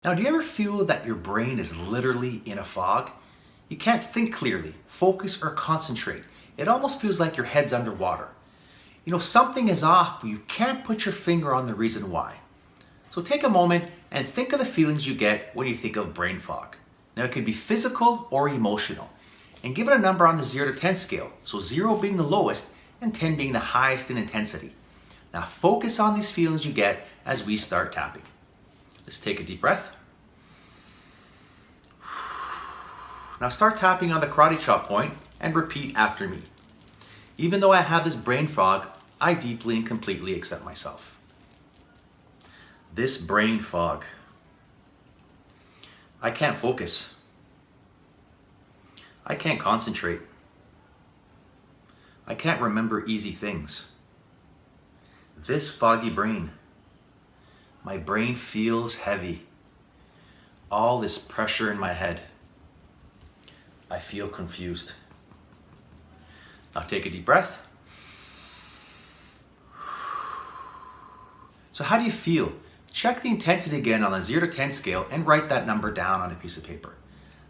Now, do you ever feel that your brain is literally in a fog? You can't think clearly, focus, or concentrate. It almost feels like your head's underwater. Something is off, but you can't put your finger on the reason why. So take a moment and think of the feelings you get when you think of brain fog. Now, it could be physical or emotional. And give it a number on the 0 to 10 scale. So 0 being the lowest and 10 being the highest in intensity. Now, focus on these feelings you get as we start tapping. Let's take a deep breath. Now start tapping on the karate chop point and repeat after me. Even though I have this brain fog, I deeply and completely accept myself. This brain fog. I can't focus. I can't concentrate. I can't remember easy things. This foggy brain. My brain feels heavy. All this pressure in my head. I feel confused. Now take a deep breath. So how do you feel? Check the intensity again on a 0 to 10 scale and write that number down on a piece of paper.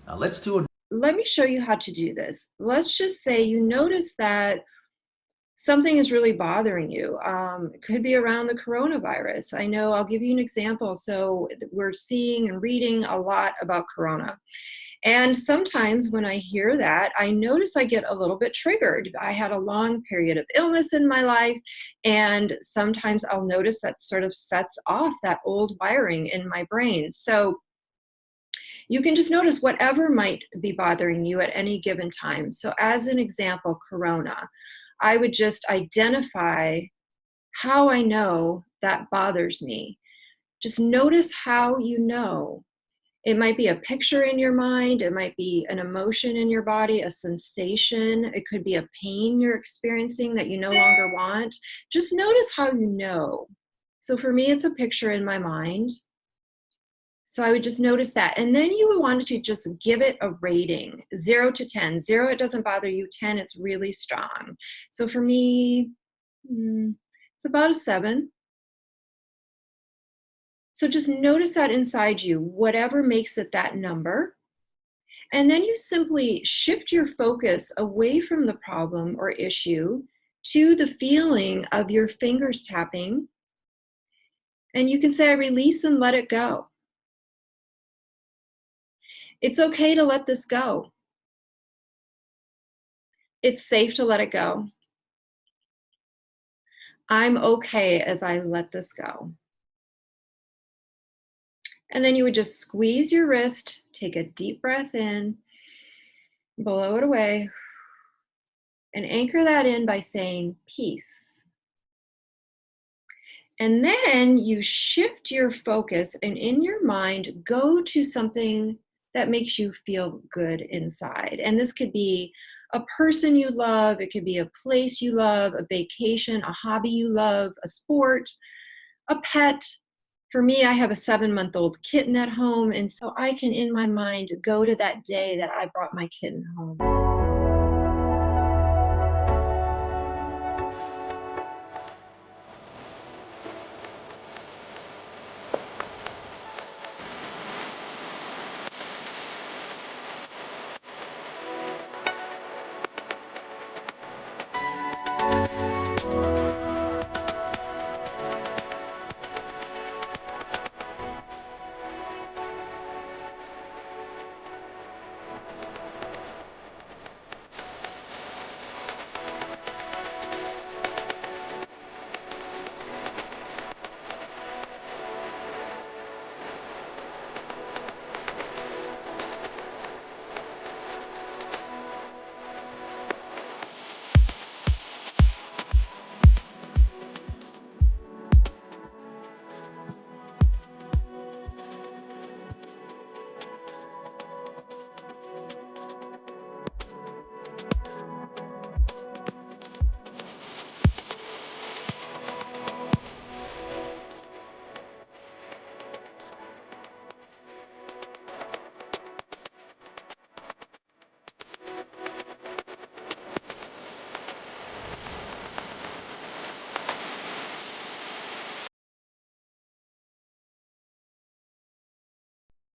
Now Let me show you how to do this. Let's just say you notice that something is really bothering you. It could be around the coronavirus. I know, I'll give you an example. So we're seeing and reading a lot about corona. And sometimes when I hear that, I notice I get a little bit triggered. I had a long period of illness in my life, and sometimes I'll notice that sort of sets off that old wiring in my brain. So you can just notice whatever might be bothering you at any given time. So as an example, corona. I would just identify how I know that bothers me. Just notice how you know. It might be a picture in your mind. It might be an emotion in your body, a sensation. It could be a pain you're experiencing that you no longer want. Just notice how you know. So for me, it's a picture in my mind. So I would just notice that. And then you would want to just give it a rating, 0 to 10. 0, it doesn't bother you. 10, it's really strong. So for me, it's about a 7. So just notice that inside you, whatever makes it that number. And then you simply shift your focus away from the problem or issue to the feeling of your fingers tapping. And you can say, I release and let it go. It's okay to let this go. It's safe to let it go. I'm okay as I let this go. And then you would just squeeze your wrist, take a deep breath in, blow it away, and anchor that in by saying peace. And then you shift your focus and in your mind, go to something that makes you feel good inside. And this could be a person you love, it could be a place you love, a vacation, a hobby you love, a sport, a pet. For me, I have a 7-month-old kitten at home, and so I can, in my mind, go to that day that I brought my kitten home.